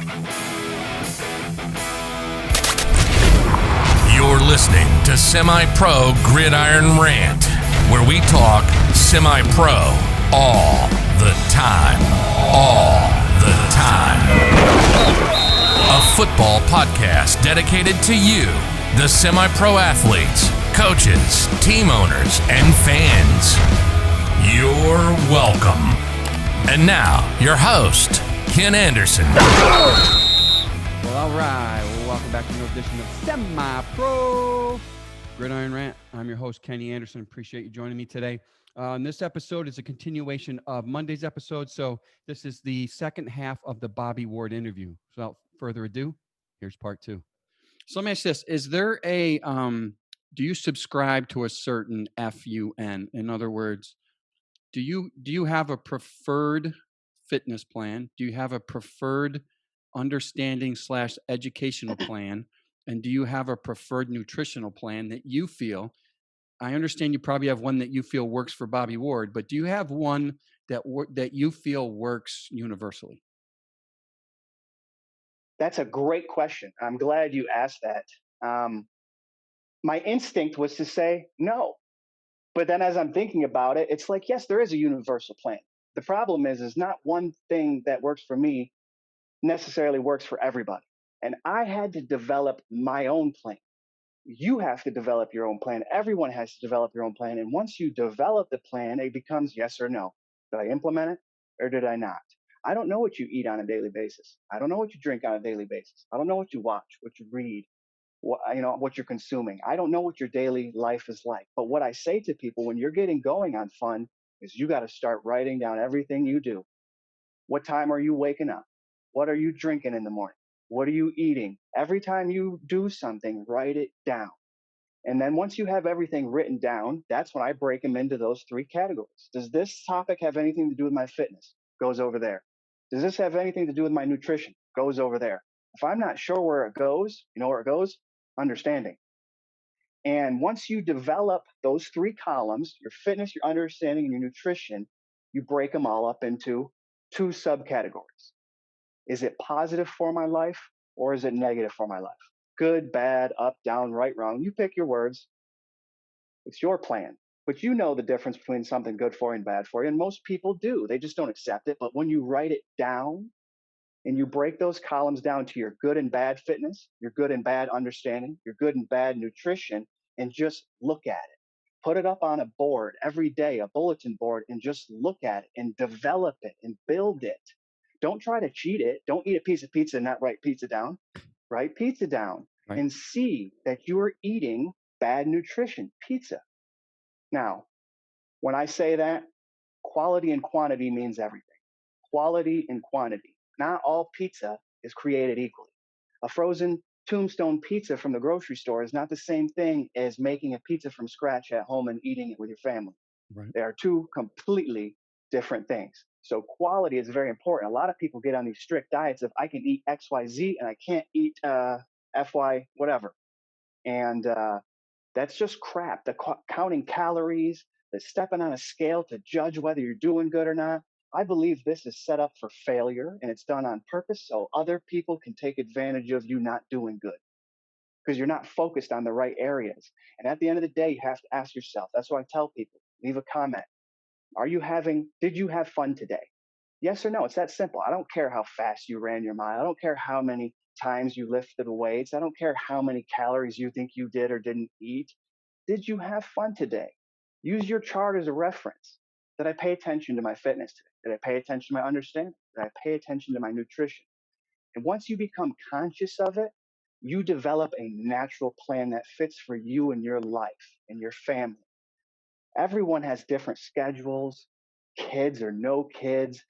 You're listening to Semi-Pro Gridiron Rant, where we talk semi-pro all the time. All the time. A football podcast dedicated to you, the semi-pro athletes, coaches, team owners, and fans. You're welcome. And now, your host, Ken Anderson. Well, all right. Well, welcome back to another edition of Semi-Pro Gridiron Rant. I'm your host, Kenny Anderson. Appreciate you joining me today. This episode is a continuation of Monday's episode. So this is the second half of the Bobby Ward interview. So without further ado, here's part two. So let me ask this. Is there a, do you subscribe to a certain F.U.N? In other words, do you have a preferred fitness plan? Do you have a preferred understanding / educational plan? And do you have a preferred nutritional plan that you feel? I understand you probably have one that you feel works for Bobby Ward, but do you have one that you feel works universally? That's a great question. I'm glad you asked that. My instinct was to say no. But then as I'm thinking about it, it's like, yes, there is a universal plan. The problem is not one thing that works for me necessarily works for everybody. And I had to develop my own plan. You have to develop your own plan. Everyone has to develop your own plan. And once you develop the plan, it becomes yes or no. Did I implement it or did I not? I don't know what you eat on a daily basis. I don't know what you drink on a daily basis. I don't know what you watch, what you read, what you're consuming. I don't know what your daily life is like. But what I say to people when you're getting going on fun is you got to start writing down everything you do. What time are you waking up? What are you drinking in the morning? What are you eating? Every time you do something, write it down. And then once you have everything written down, that's when I break them into those three categories. Does this topic have anything to do with my fitness? Goes over there. Does this have anything to do with my nutrition? Goes over there. If I'm not sure where it goes, you know where it goes? Understanding. And once you develop those three columns, your fitness, your understanding, and your nutrition, you break them all up into two subcategories. Is it positive for my life or is it negative for my life? Good, bad, up, down, right, wrong. You pick your words. It's your plan. But you know the difference between something good for you and bad for you. And most people do. They just don't accept it. But when you write it down and you break those columns down to your good and bad fitness, your good and bad understanding, your good and bad nutrition, and just look at it. Put it up on a board every day, a bulletin board, and just look at it and develop it and build it. Don't try to cheat it. Don't eat a piece of pizza and not write pizza down. Write pizza down and see that you're eating bad nutrition pizza. Now, when I say that, quality and quantity means everything. Quality and quantity. Not all pizza is created equally. A frozen Tombstone pizza from the grocery store is not the same thing as making a pizza from scratch at home and eating it with your family. Right. They are two completely different things. So quality is very important. A lot of people get on these strict diets of I can eat X, Y, Z and I can't eat FY whatever. And that's just crap. The counting calories, the stepping on a scale to judge whether you're doing good or not. I believe this is set up for failure and it's done on purpose so other people can take advantage of you not doing good because you're not focused on the right areas. And at the end of the day, you have to ask yourself. That's what I tell people. Leave a comment. Did you have fun today? Yes or no? It's that simple. I don't care how fast you ran your mile. I don't care how many times you lifted weights. I don't care how many calories you think you did or didn't eat. Did you have fun today? Use your chart as a reference. Did I pay attention to my fitness today? Did I pay attention to my understanding? Did I pay attention to my nutrition? And once you become conscious of it, you develop a natural plan that fits for you and your life and your family. Everyone has different schedules, kids or no kids,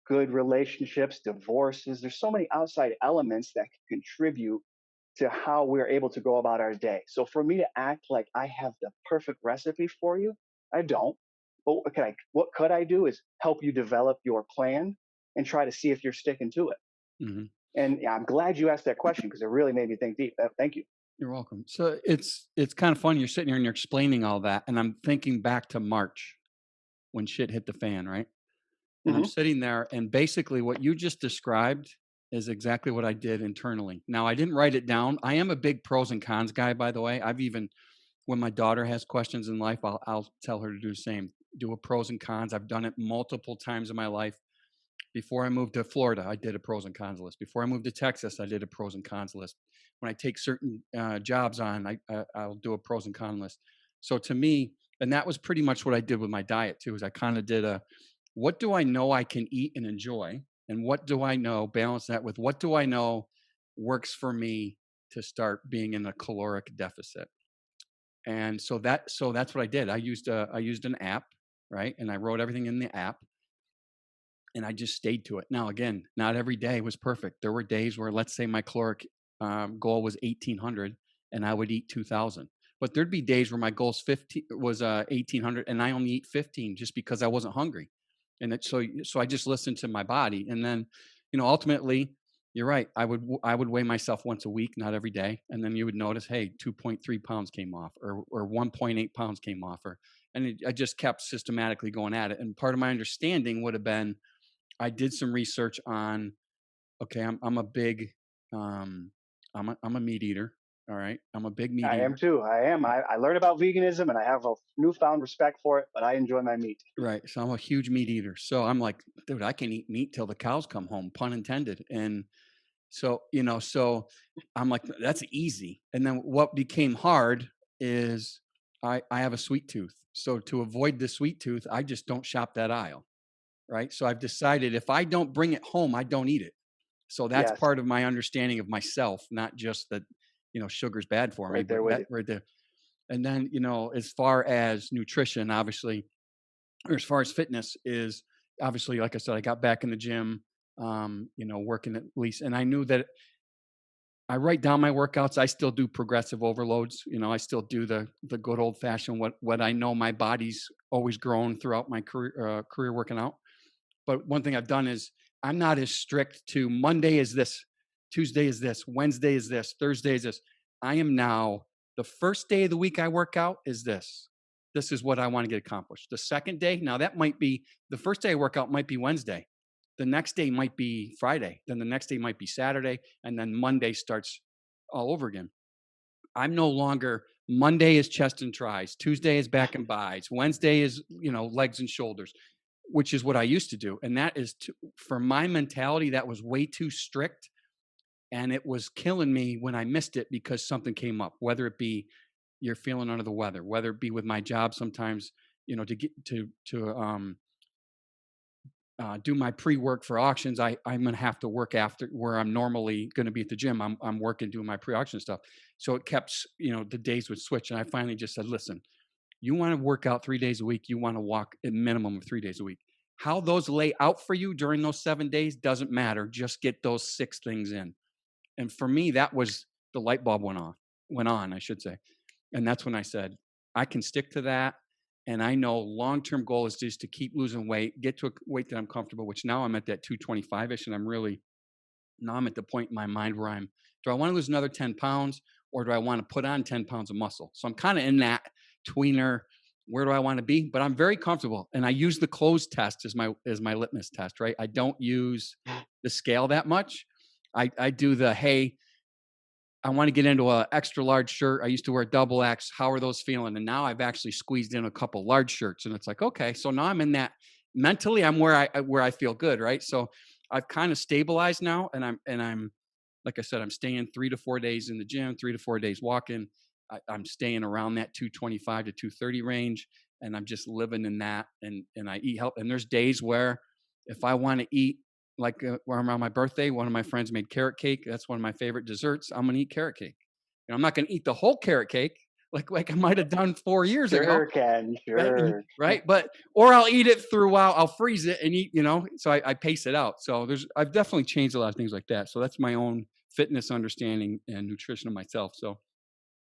good relationships, divorces. There's so many outside elements that can contribute to how we're able to go about our day. So for me to act like I have the perfect recipe for you, I don't. But what could I do is help you develop your plan and try to see if you're sticking to it. Mm-hmm. And I'm glad you asked that question because it really made me think deep. Thank you. You're welcome. So it's kind of fun. You're sitting here and you're explaining all that. And I'm thinking back to March when shit hit the fan, right? And I'm sitting there and basically what you just described is exactly what I did internally. Now, I didn't write it down. I am a big pros and cons guy, by the way. I've even, when my daughter has questions in life, I'll tell her to do the same. Do a pros and cons. I've done it multiple times in my life. Before I moved to Florida, I did a pros and cons list. Before I moved to Texas, I did a pros and cons list. When I take certain jobs on, I'll do a pros and cons list. So to me, and that was pretty much what I did with my diet too, is I kind of did a, what do I know I can eat and enjoy? And what do I know, balance that with what do I know works for me to start being in a caloric deficit. And so that's what I did. I used an app, right? And I wrote everything in the app and I just stayed to it. Now, again, not every day was perfect. There were days where, let's say, my caloric goal was 1,800, and I would eat 2,000. But there'd be days where my goal's 15 was 1,800, and I only eat 15 just because I wasn't hungry. And so I just listened to my body, and then, ultimately, you're right. I would weigh myself once a week, not every day, and then you would notice, hey, 2.3 pounds came off, or 1.8 pounds came off, I just kept systematically going at it. And part of my understanding would have been I did some research on, okay, I'm a big, I'm a meat eater. All right. I'm a big meat I am eater. too. I am. I learned about veganism and I have a newfound respect for it, but I enjoy my meat. Right. So I'm a huge meat eater. So I'm like, dude, I can eat meat till the cows come home, pun intended. And so I'm like, that's easy. And then what became hard is I have a sweet tooth. So to avoid the sweet tooth, I just don't shop that aisle. Right. So I've decided if I don't bring it home, I don't eat it. So that's Yes, part of my understanding of myself, not just that, sugar's bad for me, right but there with that you. right there. And then, as far as nutrition, obviously, or as far as fitness is obviously, like I said, I got back in the gym, working at least, and I knew that I write down my workouts. I still do progressive overloads. I still do the good old fashioned, what I know my body's always grown throughout my career working out. But one thing I've done is I'm not as strict to Monday is this, Tuesday is this, Wednesday is this, Thursday is this. I am now the first day of the week I work out is this. This is what I want to get accomplished. The second day, now that might be the first day I work out might be Wednesday. The next day might be Friday. Then the next day might be Saturday. And then Monday starts all over again. I'm no longer Monday is chest and tries, Tuesday is back and buys, Wednesday is, legs and shoulders, which is what I used to do. And that is for my mentality, that was way too strict. And it was killing me when I missed it because something came up, whether it be you're feeling under the weather, whether it be with my job sometimes, to get to do my pre-work for auctions, I'm going to have to work after where I'm normally going to be at the gym. I'm working doing my pre-auction stuff. So it kept, the days would switch. And I finally just said, listen, you want to work out 3 days a week. You want to walk a minimum of 3 days a week. How those lay out for you during those 7 days doesn't matter. Just get those 6 things in. And for me, that was the light bulb went on, I should say. And that's when I said, I can stick to that. And I know long-term goal is just to keep losing weight, get to a weight that I'm comfortable, which now I'm at that 225-ish. And now I'm at the point in my mind where do I want to lose another 10 pounds or do I want to put on 10 pounds of muscle? So I'm kind of in that tweener, where do I want to be? But I'm very comfortable. And I use the clothes test as my litmus test, right? I don't use the scale that much. I do hey, I want to get into a extra large shirt. I used to wear double X. How are those feeling? And now I've actually squeezed in a couple large shirts, and it's like, okay, so now I'm in that mentally. I'm where I feel good, right? So I've kind of stabilized now, and I'm like I said, I'm staying 3 to 4 days in the gym, 3 to 4 days walking. I'm staying around that 225 to 230 range, and I'm just living in that. And I eat health. And there's days where if I want to eat like around my birthday, one of my friends made carrot cake. That's one of my favorite desserts. I'm gonna eat carrot cake. And I'm not gonna eat the whole carrot cake like I might have done 4 years ago, Sure, Ken. Sure. right? But or I'll eat it throughout. I'll freeze it and eat. So I pace it out. So I've definitely changed a lot of things like that. So that's my own fitness understanding and nutrition of myself. So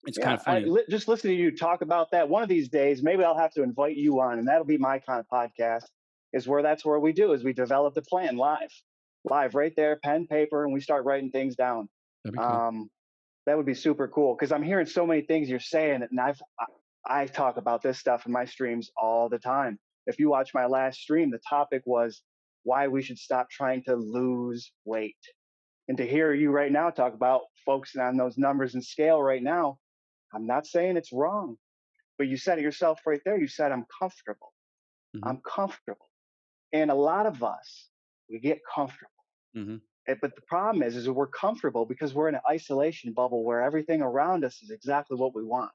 it's kind Yeah, of funny. just listening to you talk about that. One of these days, maybe I'll have to invite you on, and that'll be my kind of podcast. That's where we do is we develop the plan live right there, pen, paper, and we start writing things down. That'd be cool. Um, that would be super cool because I'm hearing so many things you're saying, and I talk about this stuff in my streams all the time. If you watch my last stream, the topic was why we should stop trying to lose weight. And to hear you right now talk about focusing on those numbers and scale right now, I'm not saying it's wrong, but you said it yourself right there. You said, I'm comfortable. Mm-hmm. I'm comfortable. And a lot of us, we get comfortable. Mm-hmm. But the problem is that we're comfortable because we're in an isolation bubble where everything around us is exactly what we want.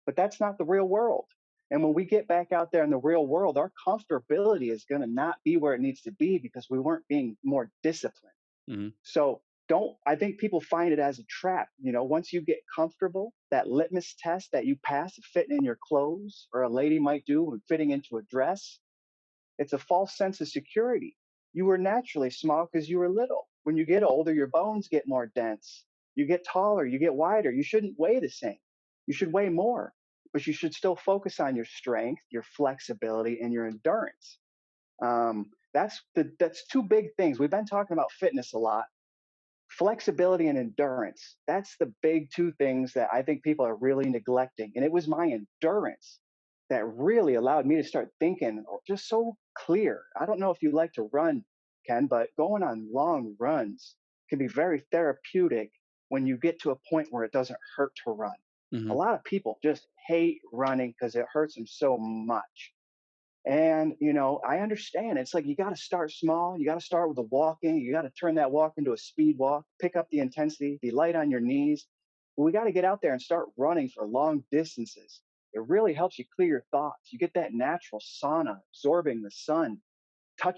But that's not the real world. And when we get back out there in the real world, our comfortability is going to not be where it needs to be because we weren't being more disciplined. Mm-hmm. So I think people find it as a trap. Once you get comfortable, that litmus test that you pass of fitting in your clothes, or a lady might do when fitting into a dress, it's a false sense of security. You were naturally small because you were little. When you get older, your bones get more dense. You get taller, you get wider. You shouldn't weigh the same. You should weigh more, but you should still focus on your strength, your flexibility, and your endurance. That's two big things. We've been talking about fitness a lot. Flexibility and endurance. That's the big two things that I think people are really neglecting. And it was my endurance that really allowed me to start thinking just so clear. I don't know if you like to run, Ken, but going on long runs can be very therapeutic when you get to a point where it doesn't hurt to run. Mm-hmm. A lot of people just hate running because it hurts them so much. And, I understand. It's like you got to start small. You got to start with the walking. You got to turn that walk into a speed walk, pick up the intensity, be light on your knees. But we got to get out there and start running for long distances. It really helps you clear your thoughts. You get that natural sauna, absorbing the sun,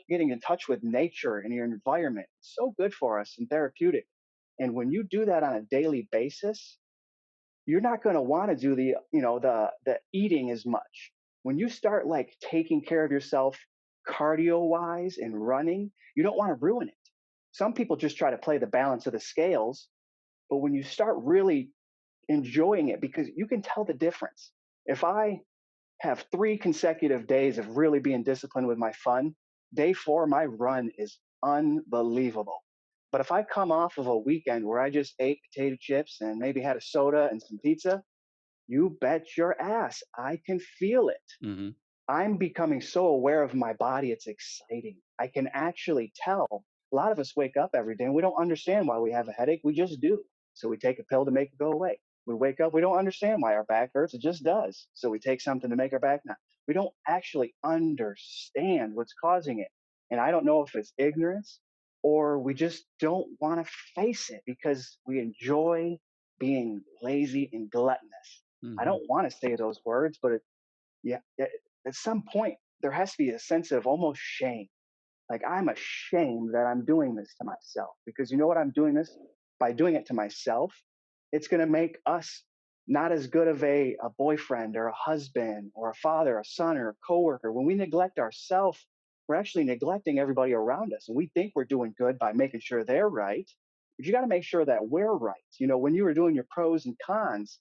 getting in touch with nature and your environment. It's so good for us and therapeutic. And when you do that on a daily basis, you're not going to want to do the eating as much. When you start like taking care of yourself cardio wise and running, you don't want to ruin it. Some people just try to play the balance of the scales, but when you start really enjoying it, because you can tell the difference. If I have 3 consecutive days of really being disciplined with my fun, day 4 my run is unbelievable. But if I come off of a weekend where I just ate potato chips and maybe had a soda and some pizza, you bet your ass I can feel it. Mm-hmm. I'm becoming so aware of my body. It's exciting. I can actually tell. A lot of us wake up every day and we don't understand why we have a headache. We just do. So we take a pill to make it go away. We wake up, we don't understand why our back hurts. It just does. So we take something to make our back not. We don't actually understand what's causing it. And I don't know if it's ignorance or we just don't want to face it because we enjoy being lazy and gluttonous. Mm-hmm. I don't want to say those words, but at some point there has to be a sense of almost shame. Like I'm ashamed that I'm doing this to myself because you know what I'm doing this by doing it to myself. It's going to make us not as good of a boyfriend or a husband or a father, a son or a coworker. When we neglect ourselves, we're actually neglecting everybody around us. And we think we're doing good by making sure they're right. But you got to make sure that we're right. When you were doing your pros and cons,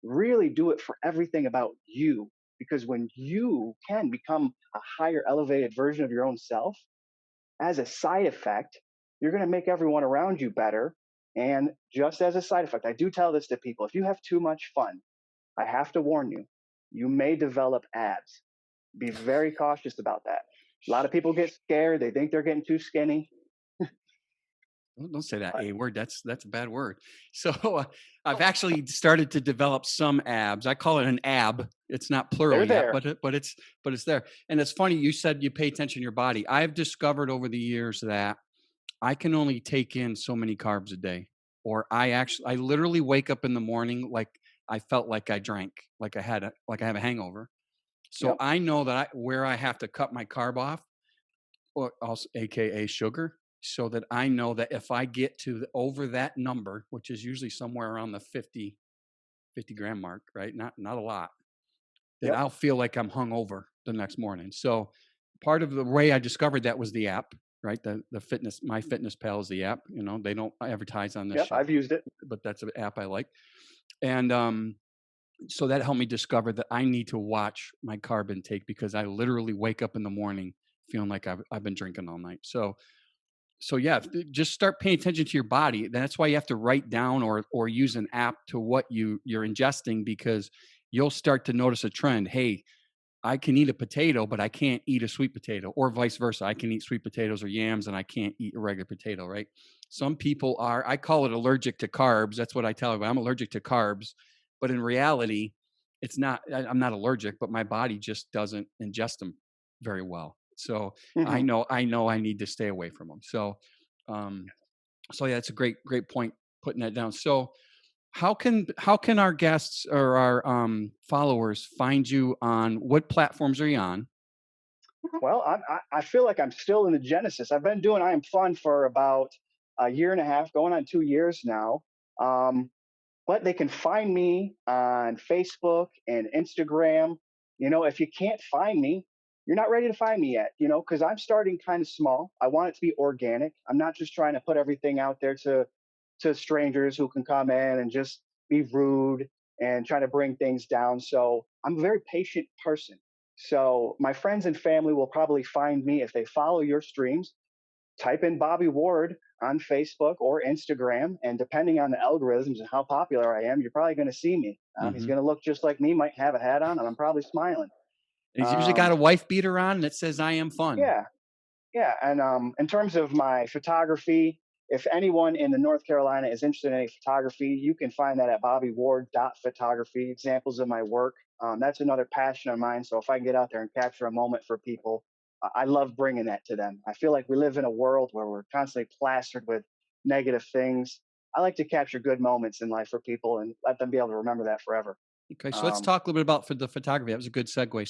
really do it for everything about you. Because when you can become a higher elevated version of your own self, as a side effect, you're going to make everyone around you better. And just as a side effect, I do tell this to people, if you have too much fun, I have to warn you, you may develop abs. Be very cautious about that. A lot of people get scared. They think they're getting too skinny. Don't say that A word. That's a bad word. So I've actually started to develop some abs. I call it an ab. It's not plural yet, but it's there. And it's funny. You said you pay attention to your body. I've discovered over the years that I can only take in so many carbs a day, or I literally wake up in the morning like I felt like I drank, like I have a hangover. So Yep. I know that where I have to cut my carb off, or also AKA sugar, so that I know that if I get to over that number, which is usually somewhere around the 50 gram mark, right? Not a lot, that Yep. I'll feel like I'm hungover the next morning. So part of the way I discovered that was the app, right? The fitness, My Fitness Pal is the app. They don't advertise on this. Yep, I've used it. But that's an app I like. And so that helped me discover that I need to watch my carb intake because I literally wake up in the morning feeling like I've been drinking all night. So yeah, just start paying attention to your body. That's why you have to write down or use an app to what you're ingesting, because you'll start to notice a trend. Hey, I can eat a potato, but I can't eat a sweet potato, or vice versa. I can eat sweet potatoes or yams and I can't eat a regular potato, right? Some people are, I call it allergic to carbs. That's what I tell them. I'm allergic to carbs, but in reality, it's not, I'm not allergic, but my body just doesn't ingest them very well. So Hmm. I know I need to stay away from them. Um, so yeah, it's a great point putting that down. So how can our guests or our followers find you on what platforms are you on? Well, I feel like I'm still in the genesis. I've been doing I Am Fun for about a year and a half, going on 2 years now. Um, but they can find me on Facebook and Instagram. If you can't find me, you're not ready to find me yet, because I'm starting kind of small. I want it to be organic. I'm not just trying to put everything out there to strangers who can come in and just be rude and try to bring things down. So I'm a very patient person. So my friends and family will probably find me if they follow your streams. Type in Bobby Ward on Facebook or Instagram, and depending on the algorithms and how popular I am, you're probably going to see me. He's Hmm. going to look just like me, might have a hat on, and I'm probably smiling. He's usually got Um, a wife beater on that says "I am fun." yeah, yeah, and in terms of my photography, if anyone in the North Carolina is interested in any photography, you can find that at bobbyward.photography. Examples of my work. That's another passion of mine. So if I can get out there and capture a moment for people, I love bringing that to them. I feel like we live in a world where we're constantly plastered with negative things. I like to capture good moments in life for people and let them be able to remember that forever. Okay, so let's Um, talk a little bit about for the photography. That was a good segue.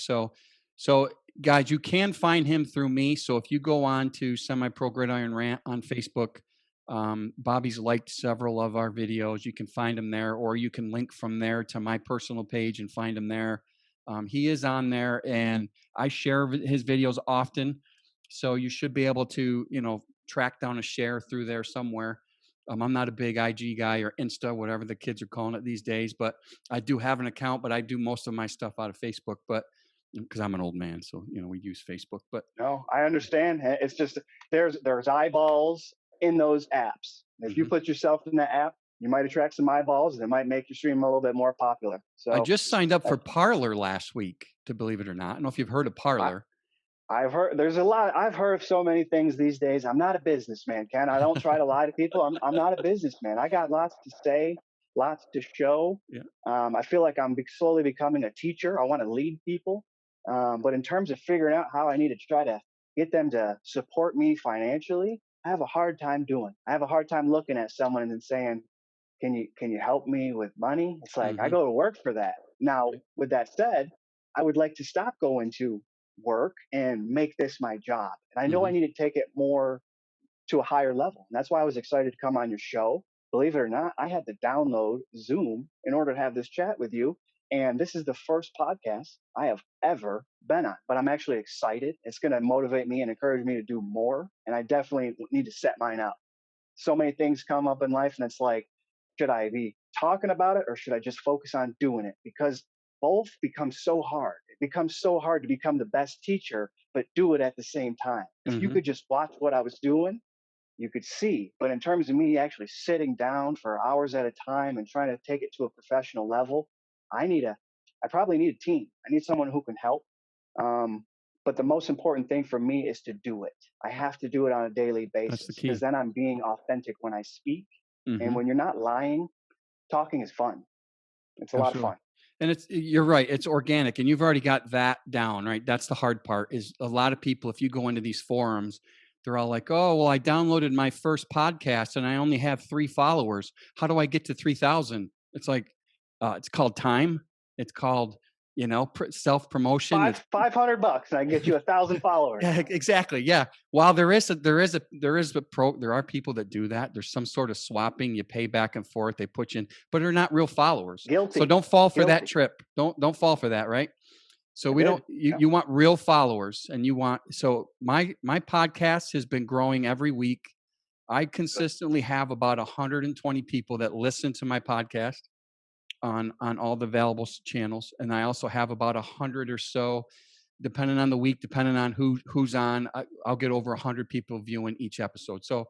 So guys, you can find him through me. So if you go on to Semi-Pro Gridiron Rant on Facebook, Bobby's liked several of our videos. You can find him there, or you can link from there to my personal page and find him there. He is on there, and I share his videos often. So you should be able to, track down a share through there somewhere. I'm not a big IG guy or Insta, whatever the kids are calling it these days, but I do have an account, but I do most of my stuff out of Facebook. But because I'm an old man, so we use Facebook. But No, I understand. It's just there's eyeballs in those apps. If you mhm. put yourself in the app, you might attract some eyeballs, and it might make your stream a little bit more popular. I So just signed up uh, for Parlor last week, to believe it or not. I don't know if you've heard of I, Parlor. I've heard there's a lot. I've heard of so many things these days. I'm not a businessman, Ken. I don't try to lie to people. I'm not a businessman. I got lots to say, lots to show. Yeah. I feel like I'm slowly becoming a teacher. I want to lead people, but in terms of figuring out how I need to try to get them to support me financially, I have a hard time doing. I have a hard time looking at someone and then saying, "Can you help me with money?" It's like I Hmm. go to work for that. Now, Right. with that said, I would like to stop going to work and make this my job. And I know I Hmm. need to take it more to a higher level. And that's why I was excited to come on your show. Believe it or not, I had to download Zoom in order to have this chat with you. And this is the first podcast I have ever been on. But I'm actually excited. It's going to motivate me and encourage me to do more. And I definitely need to set mine out. So many things come up in life, and it's like, should I be talking about it or should I just focus on doing it? Because both become so hard. It becomes so hard to become the best teacher, but do it at the same time. If you Hmm. could just watch what I was doing, you could see. But in terms of me actually sitting down for hours at a time and trying to take it to a professional level, I need a, I probably need a team. I need someone who can help. Um, but the most important thing for me is to do it. I have to do it on a daily That's the basis because key. then I'm being authentic when I speak. And Hmm. when you're not lying, talking is fun. It's a lot of Absolutely. fun. And you're right. It's organic, and you've already got that down, right? That's the hard part. Is a lot of people, if you go into these forums, they're all like, "Oh, well, I downloaded my first podcast, and I only have 3 followers. How do I get to 3,000?" It's like, it's called time. It's called, self promotion. $500 and I can get you 1,000 followers. Yeah, exactly. Yeah. While there are people that do that. There's some sort of swapping. You pay back and forth. They put you in, but they're not real followers. So Guilty. don't fall for that Guilty. trip. Don't fall for that. Right. So I we don't. did. You Yeah. you want real followers, and my podcast has been growing every week. I Good. consistently have about 120 people that listen to my podcast on all the available channels, and I also have about 100 or so, depending on the week, depending on who's on. I'll get over 100 people viewing each episode. So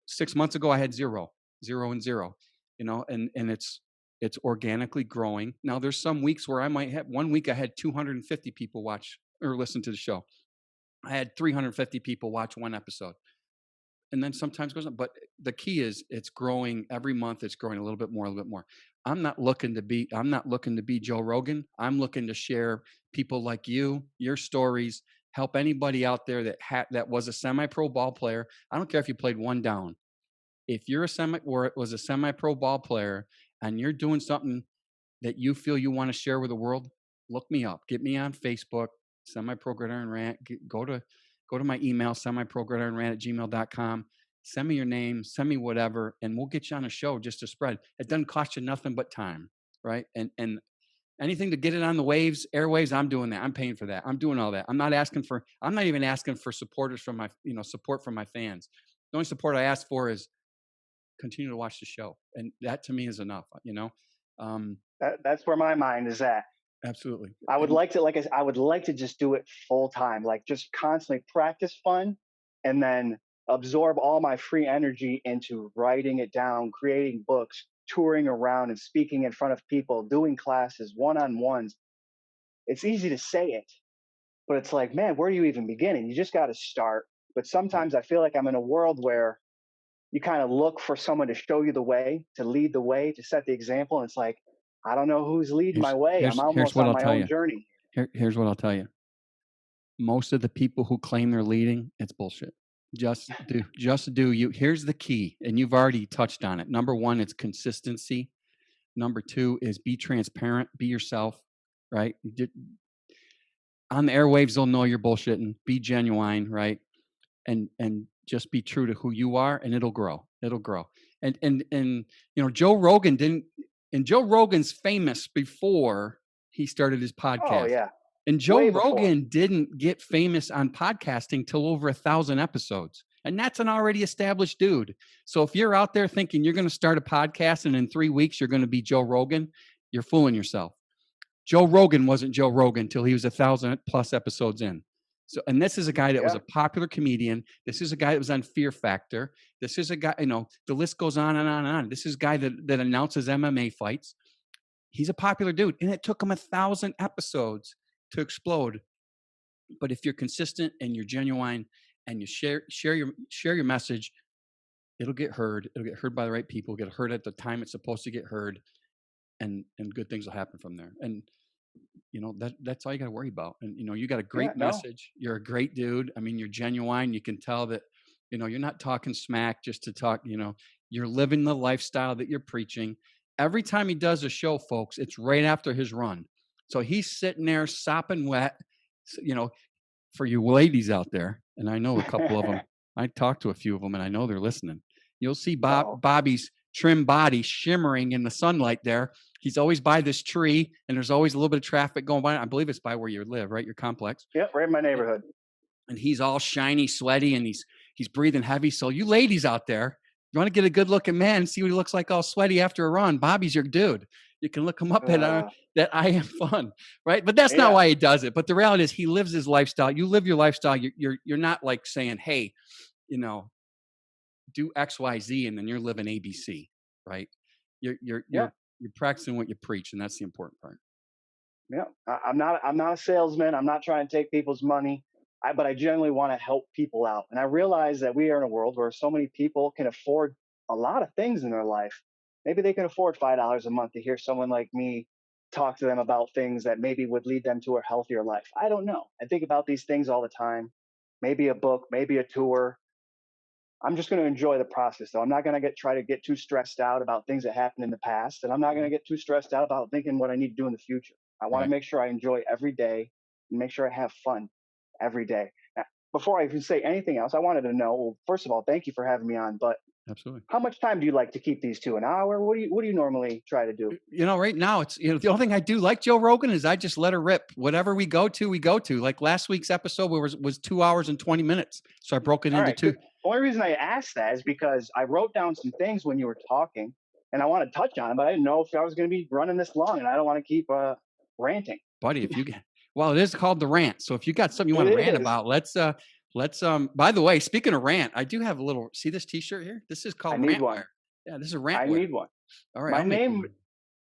6 months ago, I had zero and zero, and it's It's organically growing. Now there's some weeks where I might have, one week I had 250 people watch or listen to the show. I had 350 people watch one episode. And then sometimes goes on. But the key is it's growing every month. It's growing a little bit more. I'm not looking to be Joe Rogan. I'm looking to share people like you, your stories, help anybody out there that was a semi-pro ball player. I don't care if you played one down. If you're was a semi-pro ball player and you're doing something that you feel you want to share with the world, look me up. Get me on Facebook, Semi-Pro Gridiron Rant. Go to my email, semiprogridironrant@gmail.com. Send me your name, send me whatever, and we'll get you on a show just to spread. It doesn't cost you nothing but time, right? And anything to get it on the airwaves, I'm doing that. I'm paying for that. I'm doing all that. I'm not even asking for supporters from support from my fans. The only support I ask for is continue to watch the show. And that to me is enough, That's where my mind is at. Absolutely. I would like to, I would like to just do it full time, like just constantly practice fun and then absorb all my free energy into writing it down, creating books, touring around and speaking in front of people, doing classes, one-on-ones. It's easy to say it, but it's like, man, where do you even begin? You just got to start. But sometimes I feel like I'm in a world where you kind of look for someone to show you the way, to lead the way, to set the example. And it's like, I don't know who's leading my way. I'm almost on my own journey. Here's what I'll tell you. Most of the people who claim they're leading, it's bullshit. Just do you. Here's the key, and you've already touched on it. Number one, it's consistency. Number two is be transparent, be yourself, right? On the airwaves, they'll know you're bullshitting. Be genuine, right? And just be true to who you are, and it'll grow. It'll grow. And Joe Rogan didn't. And Joe Rogan's famous before he started his podcast. Oh yeah. And Joe Rogan didn't get famous on podcasting till over 1,000 episodes. And that's an already established dude. So if you're out there thinking you're going to start a podcast and in 3 weeks you're going to be Joe Rogan, you're fooling yourself. Joe Rogan wasn't Joe Rogan till he was 1,000 plus episodes in. So, and this is a guy that was a popular comedian. This is a guy that was on Fear Factor. This is a guy, the list goes on and on and on. This is a guy that announces MMA fights. He's a popular dude. And it took him 1,000 episodes to explode. But if you're consistent and you're genuine and you share your message, it'll get heard. It'll get heard by the right people, get heard at the time it's supposed to get heard. And good things will happen from there. And that's all you got to worry about. And, you got a great message. You're a great dude. I mean, you're genuine. You can tell that, you're not talking smack just to talk, you're living the lifestyle that you're preaching. Every time he does a show, folks, it's right after his run. So he's sitting there sopping wet, for you ladies out there. And I know a couple of them, I talked to a few of them and I know they're listening. You'll see Bobby's trim body shimmering in the sunlight there. He's always by this tree and there's always a little bit of traffic going by. I believe it's by where you live, right? Your complex. Yep, right in my neighborhood. And he's all shiny, sweaty, and he's breathing heavy. So you ladies out there, you want to get a good looking man, see what he looks like all sweaty after a run. Bobby's your dude. You can look him up at that I Am Fun, right? But that's not why he does it. But the reality is he lives his lifestyle. You live your lifestyle. You're not like saying, hey, do X, Y, Z, and then you're living ABC, right? You're practicing what you preach, and that's the important part. Yeah, I'm not a salesman. I'm not trying to take people's money, but I genuinely want to help people out. And I realize that we are in a world where so many people can afford a lot of things in their life. Maybe they can afford $5 a month to hear someone like me talk to them about things that maybe would lead them to a healthier life. I don't know. I think about these things all the time. Maybe a book, maybe a tour. I'm just going to enjoy the process, though. I'm not going to try to get too stressed out about things that happened in the past, and I'm not going to get too stressed out about thinking what I need to do in the future. I want to make sure I enjoy every day and make sure I have fun every day. Now, before I even say anything else, I wanted to know, well, first of all, thank you for having me on, but absolutely, how much time do you like to keep these to? An hour? What do you normally try to do? Right now it's, the only thing I do like Joe Rogan is I just let her rip. Whatever we go to. Like last week's episode was 2 hours and 20 minutes. So I broke it into two. The only reason I asked that is because I wrote down some things when you were talking and I want to touch on them, but I didn't know if I was going to be running this long and I don't want to keep ranting. Buddy, if you get, well, it is called the rant. So if you got something you want to rant about, let's, by the way, speaking of rant, I do have a little, see this t-shirt here? This is called Rant Wire. Yeah, this is Rant Wire. I need one. All right.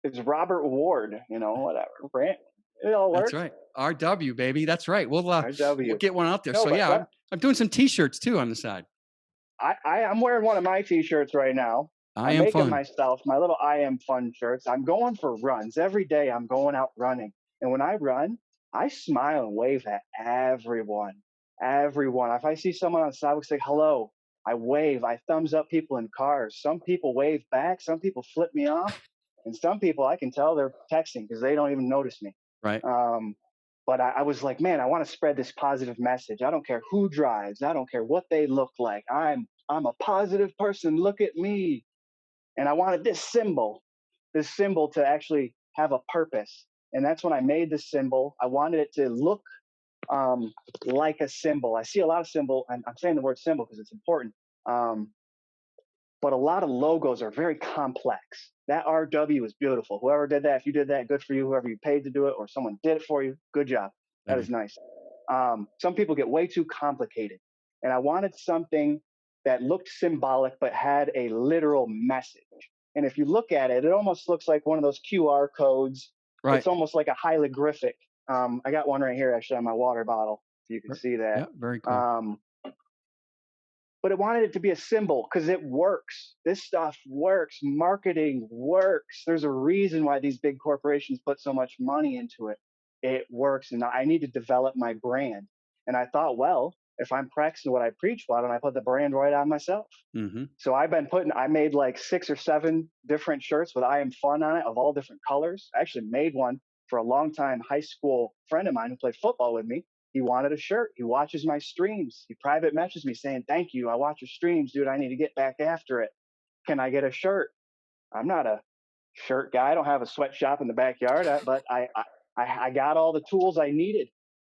It's Robert Ward, whatever. Rant. It all That's works. right. RW, baby. That's right. We'll RW. get one out there. No, So yeah, but I'm doing some t-shirts too on the side. I'm wearing one of my t-shirts right now. I'm making myself my little I am fun shirts. I'm going for runs every day. I'm going out running. And when I run, I smile and wave at everyone. Everyone. If I see someone on the sidewalk say hello, I wave. I thumbs up people in cars. Some people wave back. Some people flip me off. And some people I can tell they're texting because they don't even notice me. Right. But I was like, man, I want to spread this positive message. I don't care who drives. I don't care what they look like. I'm a positive person. Look at me. And I wanted this symbol to actually have a purpose. And that's when I made this symbol. I wanted it to look like a symbol. I see a lot of symbol. I'm saying the word symbol because it's important. But a lot of logos are very complex. That RW is beautiful. Whoever did that, if you did that, good for you. Whoever you paid to do it or someone did it for you, good job. That is nice. Some people get way too complicated. And I wanted something that looked symbolic but had a literal message. And if you look at it, it almost looks like one of those QR codes. Right. It's almost like a hieroglyphic. I got one right here actually on my water bottle. So you can see that. Yeah, very cool. But I wanted it to be a symbol because it works. This stuff works. Marketing works. There's a reason why these big corporations put so much money into it. It works. And I need to develop my brand. And I thought, well, if I'm practicing what I preach, why don't I put the brand right on myself? Mm-hmm. So I made like 6 or 7 different shirts with I am fun on it of all different colors. I actually made one for a long time high school friend of mine who played football with me. He wanted a shirt. He watches my streams. He private messaged me saying, thank you. I watch your streams, dude. I need to get back after it. Can I get a shirt? I'm not a shirt guy. I don't have a sweatshop in the backyard, but I got all the tools I needed.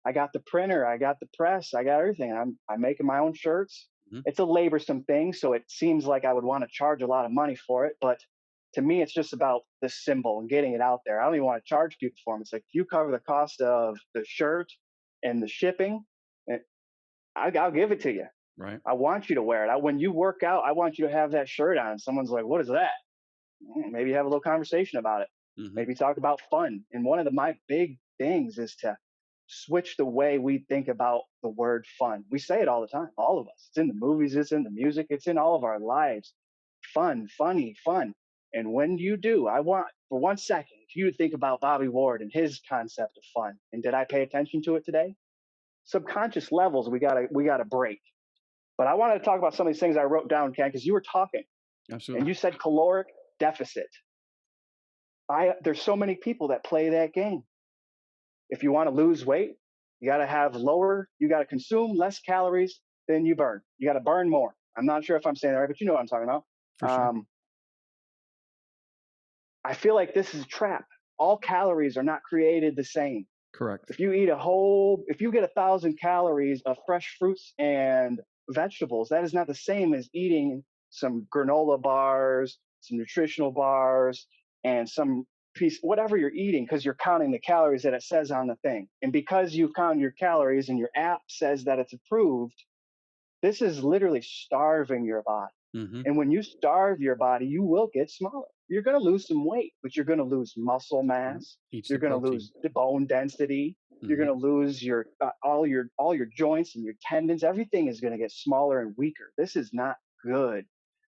I got the printer. I got the press. I got everything. I'm making my own shirts. Mm-hmm. It's a laborsome thing, so it seems like I would want to charge a lot of money for it. But to me, it's just about the symbol and getting it out there. I don't even want to charge people for them. It's like, if you cover the cost of the shirt and the shipping, I'll give it to you. Right. I want you to wear it. When you work out, I want you to have that shirt on. Someone's like, what is that? Maybe have a little conversation about it. Mm-hmm. Maybe talk about fun. And one of my big things is to switch the way we think about the word fun. We say it all the time, all of us. It's in the movies, it's in the music, it's in all of our lives. Fun, funny, fun. And when you do, I want for 1 second, if you think about Bobby Ward and his concept of fun, and did I pay attention to it today? Subconscious levels, we gotta break. But I wanted to talk about some of these things I wrote down, Ken, because you were talking. Absolutely. And you said caloric deficit. There's so many people that play that game. If you want to lose weight, you got to consume less calories than you burn. You got to burn more. I'm not sure if I'm saying that right, but you know what I'm talking about. For sure. I feel like this is a trap. All calories are not created the same. Correct. If you get 1,000 calories of fresh fruits and vegetables, that is not the same as eating some granola bars, some nutritional bars, and some piece, whatever you're eating, because you're counting the calories that it says on the thing. And because you count your calories and your app says that it's approved, this is literally starving your body. Mm-hmm. And when you starve your body, you will get smaller. You're going to lose some weight, but you're going to lose muscle mass. You're going to lose the bone density. Mm-hmm. You're going to lose your all your joints and your tendons. Everything is going to get smaller and weaker. This is not good.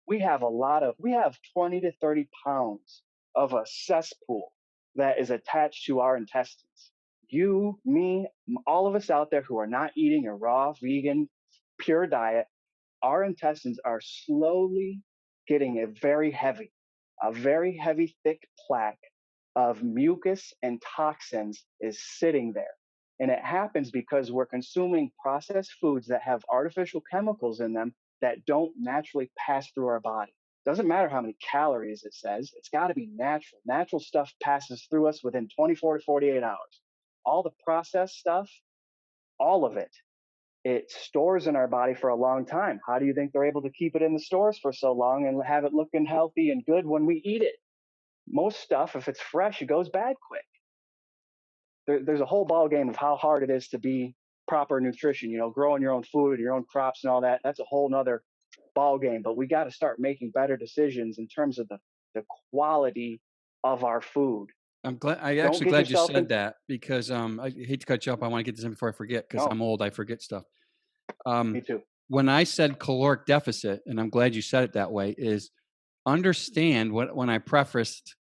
We have 20 to 30 pounds of a cesspool that is attached to our intestines. You, me, all of us out there who are not eating a raw, vegan, pure diet, our intestines are slowly getting a very heavy, thick plaque of mucus and toxins is sitting there. And it happens because we're consuming processed foods that have artificial chemicals in them that don't naturally pass through our body. Doesn't matter how many calories it says, it's got to be natural. Natural stuff passes through us within 24 to 48 hours. All the processed stuff, all of it stores in our body for a long time. How do you think they're able to keep it in the stores for so long and have it looking healthy and good when we eat it? Most stuff, if it's fresh, it goes bad quick. There's a whole ball game of how hard it is to be proper nutrition, growing your own food, your own crops and all that. That's a whole nother ball game, but we got to start making better decisions in terms of the quality of our food. I'm glad. I Don't actually get glad you yourself said in. that because I hate to cut you off. I want to get this in before I forget because No, I'm old. I forget stuff. me too. When I said caloric deficit, and I'm glad you said it that way, is understand what when I prefaced,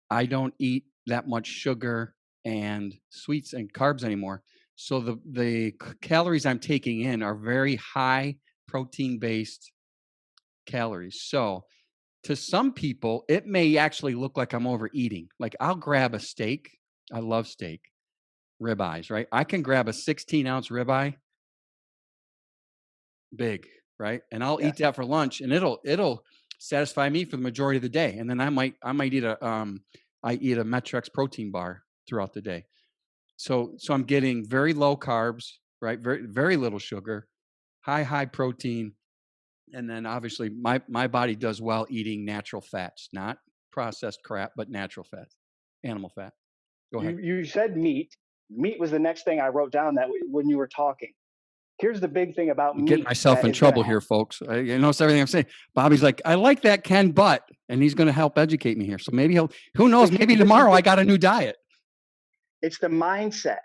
I don't eat that much sugar and sweets and carbs anymore. So the calories I'm taking in are very high protein based calories. So to some people, it may actually look like I'm overeating. Like I'll grab a steak. I love steak, ribeyes, right? I can grab a 16-ounce ribeye, big, right? And I'll eat Yes. that for lunch, and it'll satisfy me for the majority of the day. And then I might eat I eat a Metrex protein bar throughout the day. So I'm getting very low carbs, right? Very little sugar, high protein, and then obviously my body does well eating natural fats, not processed crap, but natural fats, animal fat. Go ahead. You said meat. Meat was the next thing I wrote down when you were talking. Here's the big thing about I'm getting meat myself that in is going to trouble here, folks. You notice everything I'm saying. Bobby's like, I like that Ken, but, and he's going to help educate me here. So maybe who knows? Maybe this is tomorrow I the got a new diet. it's the mindset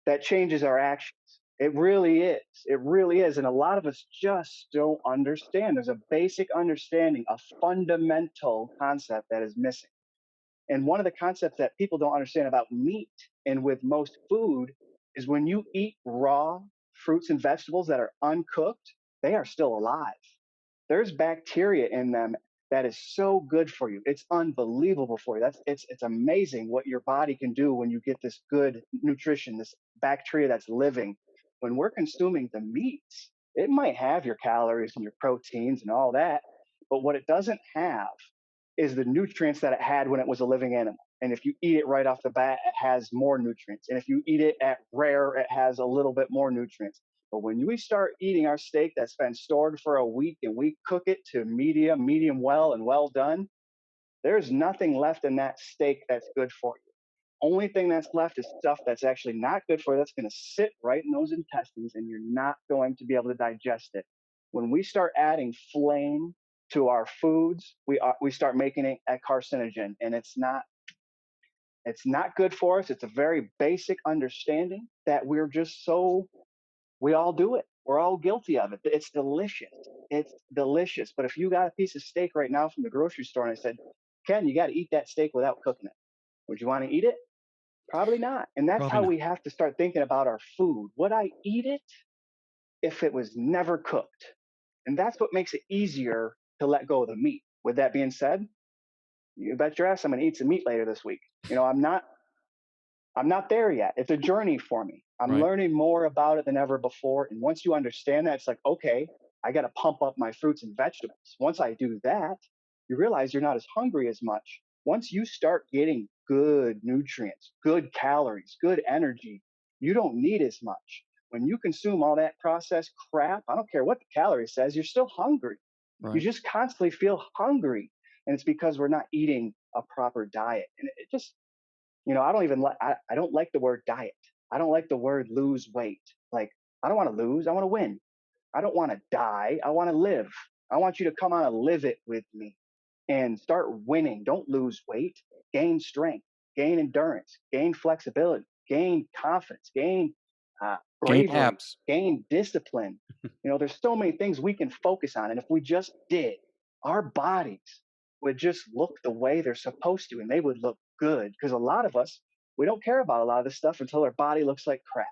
that changes our actions. It really is. It really is. And a lot of us just don't understand. There's a basic understanding, a fundamental concept that is missing. And one of the concepts that people don't understand about meat and with most food is when you eat raw fruits and vegetables that are uncooked, they are still alive. There's bacteria in them that is so good for you. It's unbelievable for you. It's amazing what your body can do when you get this good nutrition, this bacteria that's living. When we're consuming the meats, it might have your calories and your proteins and all that, but what it doesn't have is the nutrients that it had when it was a living animal. And if you eat it right off the bat, it has more nutrients. And if you eat it at rare, it has a little bit more nutrients. But when we start eating our steak that's been stored for a week and we cook it to medium well, and well done, there's nothing left in that steak that's good for you. Only thing that's left is stuff that's actually not good for you, that's going to sit right in those intestines and you're not going to be able to digest it. When we start adding flame to our foods, we start making it a carcinogen, and it's not good for us. It's a very basic understanding that we all do it. We're all guilty of it. It's delicious. It's delicious. But if you got a piece of steak right now from the grocery store and I said, Ken, you got to eat that steak without cooking it, would you want to eat it? Probably not. And that's Probably how not. we have to start thinking about our food. Would I eat it if it was never cooked? And that's what makes it easier to let go of the meat. With that being said, you bet your ass I'm going to eat some meat later this week. I'm not there yet. It's a journey for me. I'm Right. learning more about it than ever before. And once you understand that, it's like, okay, I got to pump up my fruits and vegetables. Once I do that, you realize you're not as hungry as much. Once you start getting good nutrients, good calories, good energy, you don't need as much. When you consume all that processed crap, I don't care what the calorie says, you're still hungry. You Right. just constantly feel hungry. And it's because we're not eating a proper diet. And it just, I don't even like, I don't like the word diet. I don't like the word lose weight. Like, I don't want to lose. I want to win. I don't want to die. I want to live. I want you to come on and live it with me and start winning. Don't lose weight. Gain strength, gain endurance, gain flexibility, gain confidence, gain Gain bravery, abs. gain discipline. There's so many things we can focus on. And if we just did, our bodies would just look the way they're supposed to, and they would look good. Because a lot of us, we don't care about a lot of this stuff until our body looks like crap.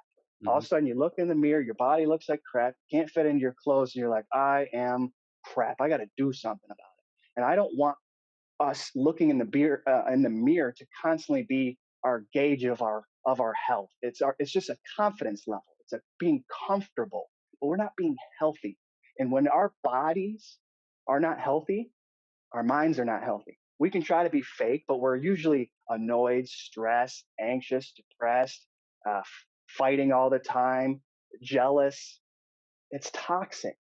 All of Mhm. a sudden, you look in the mirror, your body looks like crap, can't fit into your clothes, and you're like, I am crap. I got to do something about it. And I don't want us looking in the mirror to constantly be our gauge of our health. It's just a confidence level. It's a being comfortable, but we're not being healthy. And when our bodies are not healthy, our minds are not healthy. We can try to be fake, but we're usually annoyed, stressed, anxious, depressed, fighting all the time, jealous. It's toxic.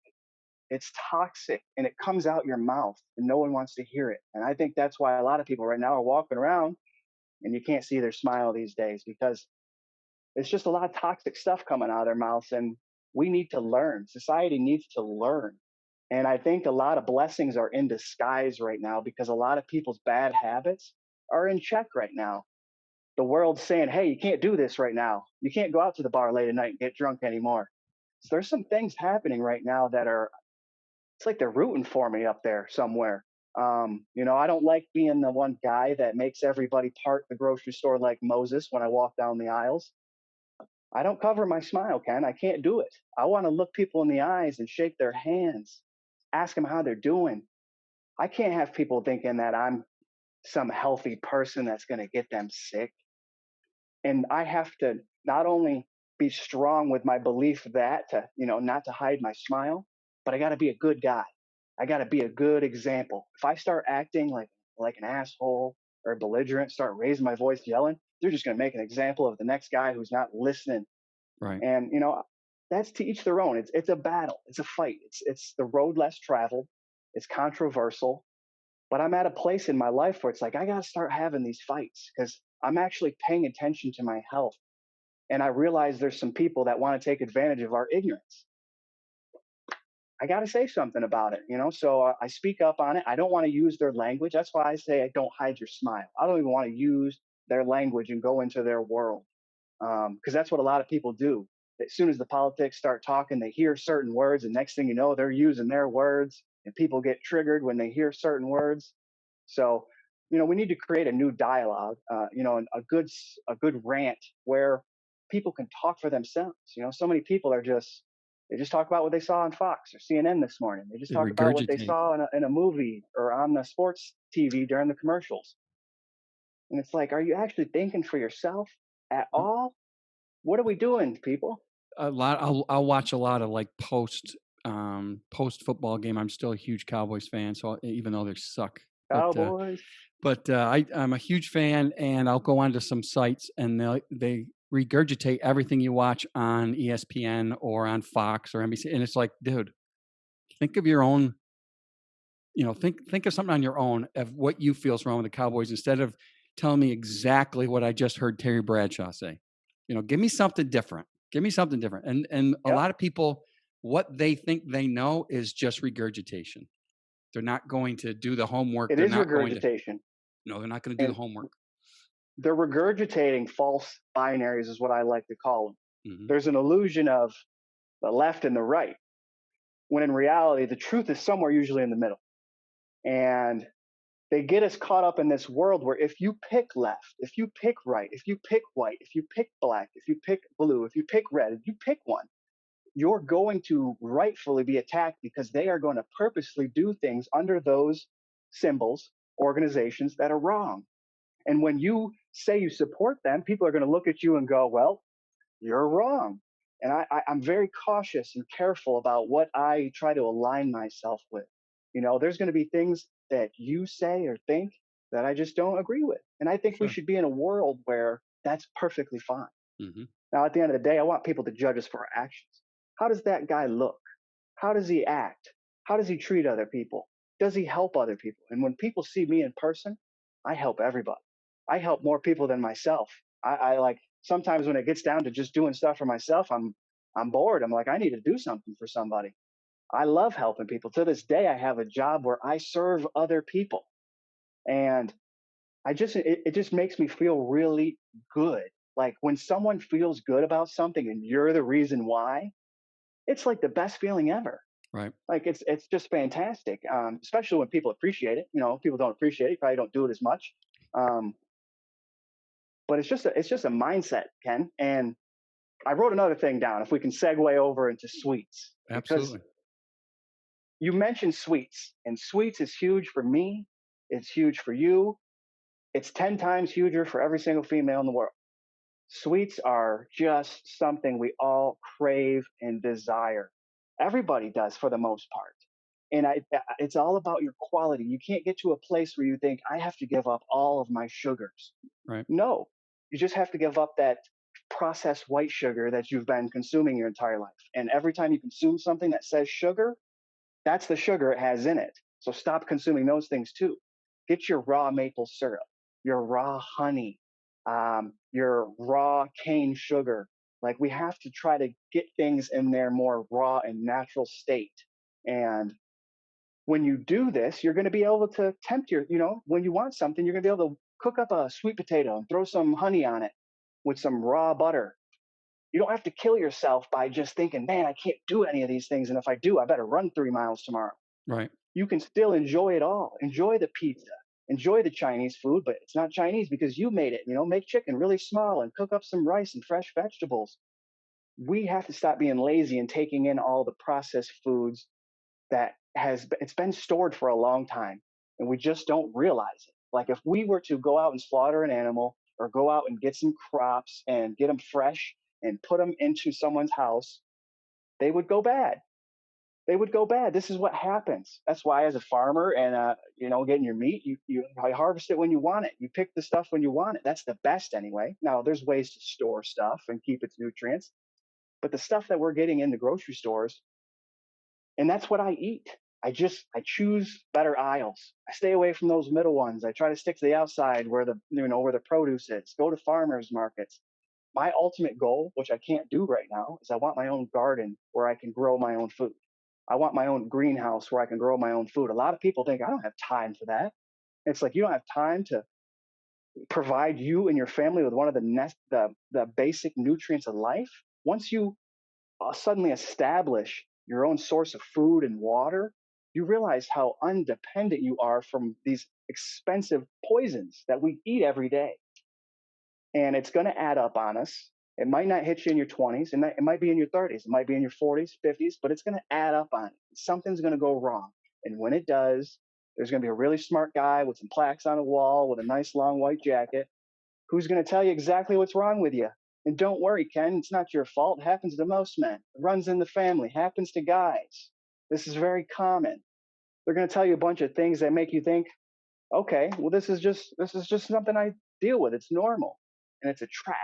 It's toxic, and it comes out your mouth and no one wants to hear it. And I think that's why a lot of people right now are walking around and you can't see their smile these days, because it's just a lot of toxic stuff coming out of their mouths. And we need to learn. Society needs to learn. And I think a lot of blessings are in disguise right now because a lot of people's bad habits are in check right now. The world's saying, hey, you can't do this right now. You can't go out to the bar late at night and get drunk anymore. So there's some things happening right now that are, it's like they're rooting for me up there somewhere. I don't like being the one guy that makes everybody park the grocery store like Moses when I walk down the aisles. I don't cover my smile, Ken. I can't do it. I want to look people in the eyes and shake their hands, ask them how they're doing. I can't have people thinking that I'm some healthy person that's going to get them sick. And I have to not only be strong with my belief that not to hide my smile, but I got to be a good guy. I got to be a good example. If I start acting like an asshole or belligerent, start raising my voice, yelling, they're just going to make an example of the next guy who's not listening. Right. And that's to each their own. It's a battle. It's a fight. It's the road less traveled. It's controversial. But I'm at a place in my life where it's like I got to start having these fights because I'm actually paying attention to my health. And I realize there's some people that want to take advantage of our ignorance. I got to say something about it, So I speak up on it. I don't want to use their language. That's why I say don't hide your smile. I don't even want to use their language and go into their world because that's what a lot of people do. As soon as the politics start talking, they hear certain words, and next thing you know, they're using their words, and people get triggered when they hear certain words. So, we need to create a new dialogue, and a good rant where people can talk for themselves. So many people they just talk about what they saw on Fox or CNN this morning. They just They talk about what they regurgitate. saw in a movie or on the sports TV during the commercials. And it's like, are you actually thinking for yourself at all? What are we doing, people? A lot. I'll watch a lot of like post football game. I'm still a huge Cowboys fan, so even though they suck, Cowboys. but I'm a huge fan, and I'll go onto some sites, and they regurgitate everything you watch on ESPN or on Fox or NBC, and it's like, dude, think of your own. Think of something on your own of what you feel is wrong with the Cowboys instead of telling me exactly what I just heard Terry Bradshaw say. Give me something different. Give me something different. And a lot of people, what they think they know is just regurgitation. They're not going to do the homework. It They're is not regurgitation. they're not going to do the homework. They're regurgitating false binaries is what I like to call them. Mm-hmm. There's an illusion of the left and the right, when in reality, the truth is somewhere usually in the middle. And they get us caught up in this world where if you pick left, if you pick right, if you pick white, if you pick black, if you pick blue, if you pick red, if you pick one, you're going to rightfully be attacked because they are going to purposely do things under those symbols, organizations that are wrong. And when you say you support them, people are going to look at you and go, well, you're wrong. And I'm very cautious and careful about what I try to align myself with. There's going to be things that you say or think that I just don't agree with. And I think we should be in a world where that's perfectly fine. Mm-hmm. Now, at the end of the day, I want people to judge us for our actions. How does that guy look? How does he act? How does he treat other people? Does he help other people? And when people see me in person, I help everybody. I help more people than myself. I like sometimes when it gets down to just doing stuff for myself, I'm bored. I'm like, I need to do something for somebody. I love helping people. To this day, I have a job where I serve other people. And it just makes me feel really good. Like when someone feels good about something and you're the reason why, it's like the best feeling ever. Right. Like it's just fantastic. Especially when people appreciate it. People don't appreciate it, probably don't do it as much. But it's just a mindset, Ken. And I wrote another thing down. If we can segue over into sweets, Absolutely. because you mentioned sweets, and sweets is huge for me. It's huge for you. It's 10 times huger for every single female in the world. Sweets are just something we all crave and desire. Everybody does for the most part. And it's all about your quality. You can't get to a place where you think, I have to give up all of my sugars. Right. No, you just have to give up that processed white sugar that you've been consuming your entire life. And every time you consume something that says sugar, that's the sugar it has in it. So stop consuming those things too. Get your raw maple syrup, your raw honey, your raw cane sugar. Like we have to try to get things in their more raw and natural state. And when you do this, you're going to be able to tempt when you want something, you're going to be able to cook up a sweet potato and throw some honey on it with some raw butter. You don't have to kill yourself by just thinking, man, I can't do any of these things. And if I do, I better run 3 miles tomorrow. Right. You can still enjoy it all. Enjoy the pizza, enjoy the Chinese food, but it's not Chinese because you made it. Make chicken really small and cook up some rice and fresh vegetables. We have to stop being lazy and taking in all the processed foods that it's been stored for a long time and we just don't realize it. Like if we were to go out and slaughter an animal or go out and get some crops and get them fresh and put them into someone's house, they would go bad. They would go bad. This is what happens. That's why, as a farmer and getting your meat, you harvest it when you want it. You pick the stuff when you want it. That's the best anyway. Now, there's ways to store stuff and keep its nutrients, but the stuff that we're getting in the grocery stores, and that's what I eat. I choose better aisles. I stay away from those middle ones. I try to stick to the outside where the produce is. Go to farmers markets. My ultimate goal, which I can't do right now, is I want my own garden where I can grow my own food. I want my own greenhouse where I can grow my own food. A lot of people think I don't have time for that. It's like you don't have time to provide you and your family with one of the basic nutrients of life. Once you suddenly establish your own source of food and water, you realize how undependent you are from these expensive poisons that we eat every day. And it's going to add up on us. It might not hit you in your 20s, and it might be in your 30s, it might be in your 40s, 50s, but it's going to add up on it. Something's going to go wrong. And when it does, there's going to be a really smart guy with some plaques on a wall with a nice long white jacket who's going to tell you exactly what's wrong with you. And don't worry, Ken, it's not your fault. It happens to most men. It runs in the family, happens to guys. This is very common. They're going to tell you a bunch of things that make you think, okay, well, this is just something I deal with. It's normal. And it's a trap.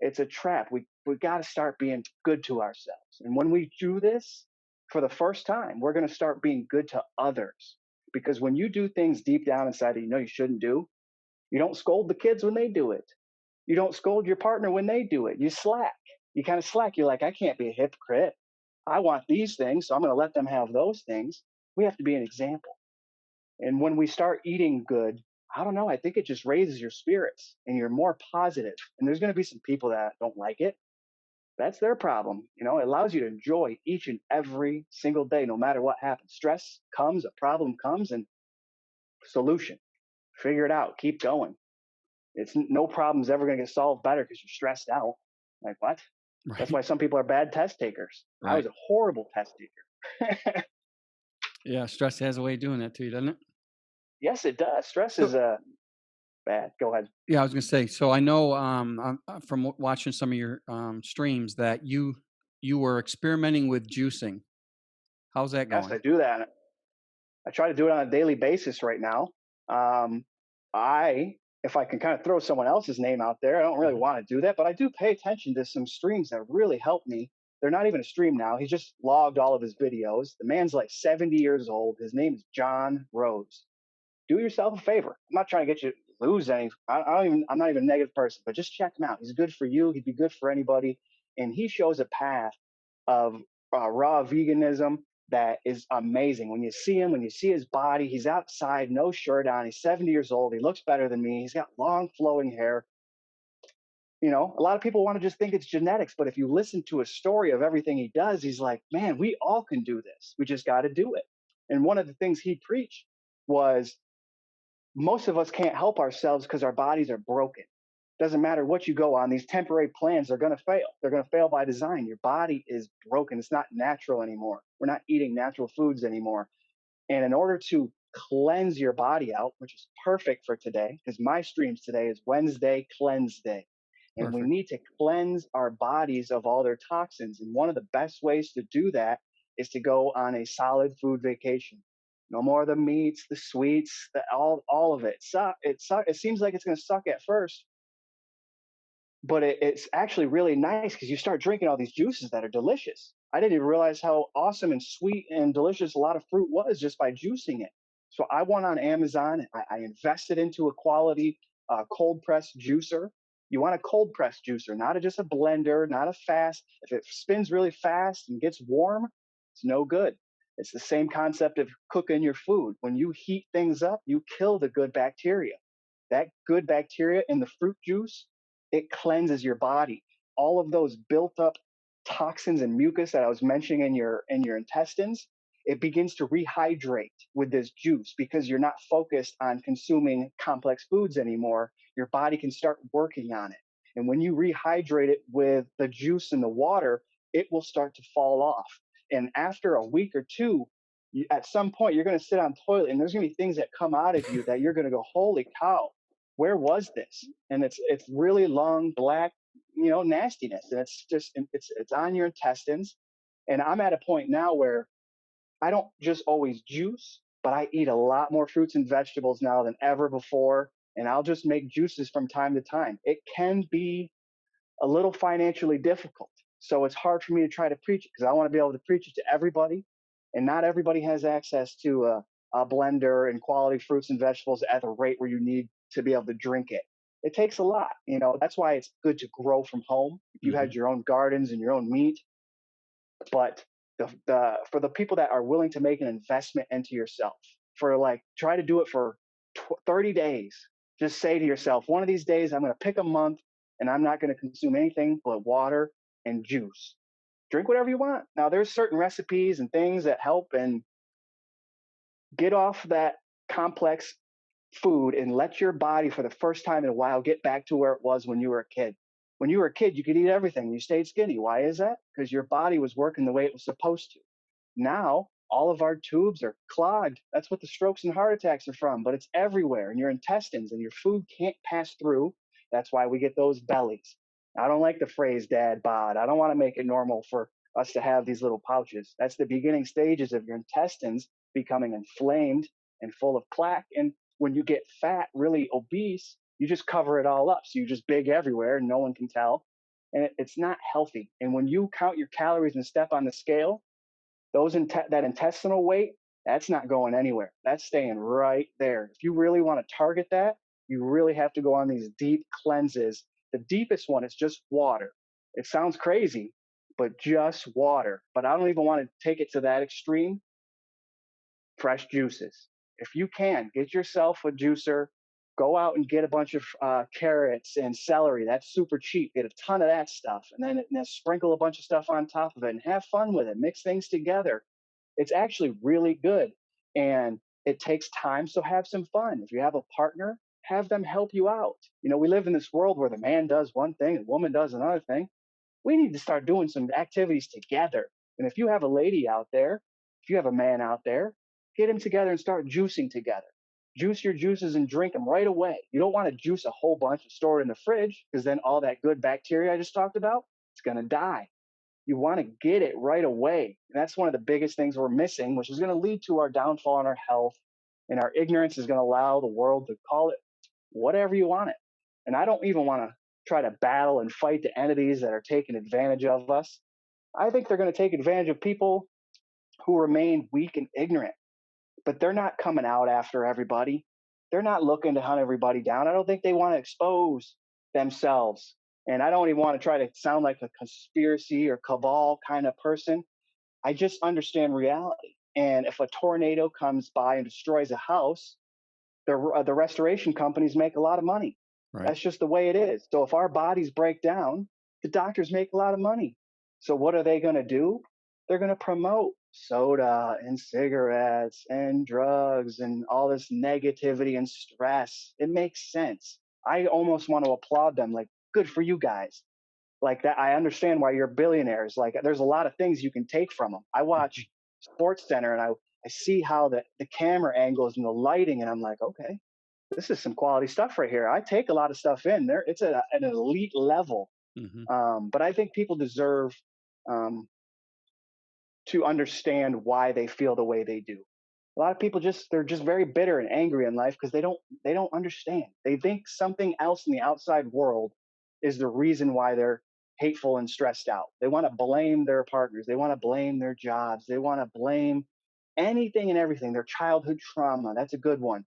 It's a trap. We got to start being good to ourselves. And when we do this for the first time, we're going to start being good to others. Because when you do things deep down inside that you know you shouldn't do, you don't scold the kids when they do it. You don't scold your partner when they do it. You slack. You kind of slack. You're like, I can't be a hypocrite. I want these things, so I'm going to let them have those things. We have to be an example. And when we start eating good, I don't know, I think it just raises your spirits and you're more positive. And there's going to be some people that don't like it. That's their problem. It allows you to enjoy each and every single day, no matter what happens. Stress comes, a problem comes, and solution. Figure it out. Keep going. No problem's ever going to get solved better because you're stressed out. Like, what? Right. That's why some people are bad test takers. Right. I was a horrible test taker. Yeah, stress has a way of doing that to you, doesn't it? Yes, it does. Stress is bad. Go ahead. Yeah, I was going to say, so I know from watching some of your streams that you were experimenting with juicing. How's that going? Yes, I do that. I try to do it on a daily basis right now. If I can kind of throw someone else's name out there, I don't really want to do that, but I do pay attention to some streams that really help me. They're not even a stream now. He just logged all of his videos. The man's like 70 years old. His name is John Rose. Do yourself a favor. I'm not trying to get you to lose any. I'm not even a negative person, but just check him out. He's good for you. He'd be good for anybody. And he shows a path of raw veganism that is amazing. When you see him, when you see his body, he's outside, no shirt on. He's 70 years old. He looks better than me. He's got long flowing hair. A lot of people want to just think it's genetics, but if you listen to a story of everything he does, he's like, man, we all can do this. We just got to do it. And one of the things he preached was most of us can't help ourselves because our bodies are broken. Doesn't matter what you go on, these temporary plans are going to fail. They're going to fail by design. Your body is broken. It's not natural anymore. We're not eating natural foods anymore. And in order to cleanse your body out, which is perfect for today, because my streams today is Wednesday Cleanse Day. And we need to cleanse our bodies of all their toxins. And one of the best ways to do that is to go on a solid food vacation. No more of the meats, the sweets, all of it. It seems like it's going to suck at first, but it's actually really nice because you start drinking all these juices that are delicious. I didn't even realize how awesome and sweet and delicious a lot of fruit was just by juicing it. So I went on Amazon. I invested into a quality cold press juicer. You want a cold press juicer, not just a blender, not a fast. If it spins really fast and gets warm, it's no good. It's the same concept of cooking your food. When you heat things up, you kill the good bacteria. that good bacteria in the fruit juice, it cleanses your body. All of those built up toxins and mucus that I was mentioning in your intestines, it begins to rehydrate with this juice because you're not focused on consuming complex foods anymore. Your body can start working on it. And when you rehydrate it with the juice and the water, it will start to fall off. And after a week or two, at some point, you're going to sit on the toilet and there's going to be things that come out of you that you're going to go, holy cow, where was this? And it's really long, black, nastiness. And it's on your intestines. And I'm at a point now where I don't just always juice, but I eat a lot more fruits and vegetables now than ever before. And I'll just make juices from time to time. It can be a little financially difficult. So it's hard for me to try to preach it because I want to be able to preach it to everybody. And not everybody has access to a blender and quality fruits and vegetables at the rate where you need to be able to drink it. It takes a lot. That's why it's good to grow from home. If you had your own gardens and your own meat, but for the people that are willing to make an investment into yourself, try to do it for 30 days. Just say to yourself, one of these days I'm going to pick a month and I'm not going to consume anything but water and juice. Drink whatever you want. Now there's certain recipes and things that help, and get off that complex food and let your body for the first time in a while get back to where it was when you were a kid. When you were a kid, you could eat everything. You stayed skinny. Why is that? Because your body was working the way it was supposed to. Now, all of our tubes are clogged. That's what the strokes and heart attacks are from, but it's everywhere in your intestines and your food can't pass through. That's why we get those bellies. I don't like the phrase dad bod. I don't want to make it normal for us to have these little pouches. That's the beginning stages of your intestines becoming inflamed and full of plaque. And when you get fat, really obese, you just cover it all up. So you're just big everywhere and no one can tell. And it's not healthy. And when you count your calories and step on the scale, that intestinal weight, that's not going anywhere. That's staying right there. If you really want to target that, you really have to go on these deep cleanses. The deepest one is just water. It sounds crazy, but just water. But I don't even want to take it to that extreme. Fresh juices. If you can, get yourself a juicer. Go out and get a bunch of carrots and celery. That's super cheap. Get a ton of that stuff. And then sprinkle a bunch of stuff on top of it and have fun with it. Mix things together. It's actually really good. And it takes time, so have some fun. If you have a partner, have them help you out. We live in this world where the man does one thing and the woman does another thing. We need to start doing some activities together. And if you have a lady out there, if you have a man out there, get them together and start juicing together. Juice your juices and drink them right away. You don't want to juice a whole bunch and store it in the fridge because then all that good bacteria I just talked about, it's going to die. You want to get it right away. And that's one of the biggest things we're missing, which is going to lead to our downfall in our health. And our ignorance is going to allow the world to call it whatever you want it. And I don't even want to try to battle and fight the entities that are taking advantage of us. I think they're going to take advantage of people who remain weak and ignorant. But they're not coming out after everybody. They're not looking to hunt everybody down. I don't think they want to expose themselves. And I don't even want to try to sound like a conspiracy or cabal kind of person. I just understand reality. And if a tornado comes by and destroys a house, the restoration companies make a lot of money. Right. That's just the way it is. So if our bodies break down, the doctors make a lot of money. So what are they going to do? They're going to promote soda and cigarettes and drugs and all this negativity and stress. It makes sense. I almost want to applaud them. Like, good for you guys. Like that. I understand why you're billionaires. Like there's a lot of things you can take from them. I watch Sports Center and I see how the camera angles and the lighting, and I'm like, okay, this is some quality stuff right here. I take a lot of stuff in there. It's at an elite level. But I think people deserve to understand why they feel the way they do. A lot of people they're just very bitter and angry in life because they don't understand. They think something else in the outside world is the reason why they're hateful and stressed out. They want to blame their partners. They want to blame their jobs. They want to blame anything and everything. Their childhood trauma. That's a good one.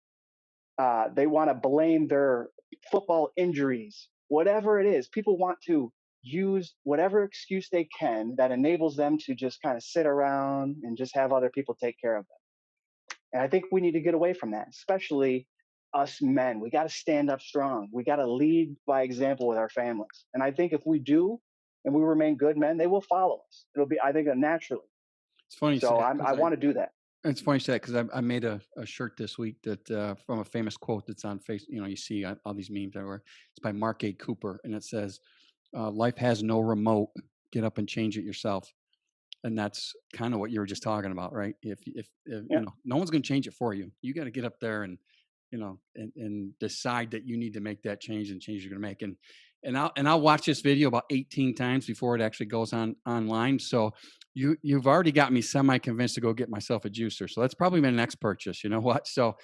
They want to blame their football injuries. Whatever it is, people want to use whatever excuse they can that enables them to just kind of sit around and just have other people take care of them. And I think we need to get away from that, especially us men. We got to stand up strong. We got to lead by example with our families. And I think if we do and we remain good men, they will follow us. It'll be, I think, naturally. It's funny you say So that I because want to do that. it's funny you say that because I made a shirt this week that from a famous quote that's on Facebook. You see all these memes everywhere. It's by Mark A. Cooper, and it says, "Life has no remote. Get up and change it yourself." And that's kind of what you were just talking about, right? If Yeah. no one's going to change it for you. You got to get up there and and decide that you need to make that change and change you're going to make. And I'll watch this video about 18 times before it actually goes online. So you've already got me semi convinced to go get myself a juicer. So that's probably my next purchase. You know what? So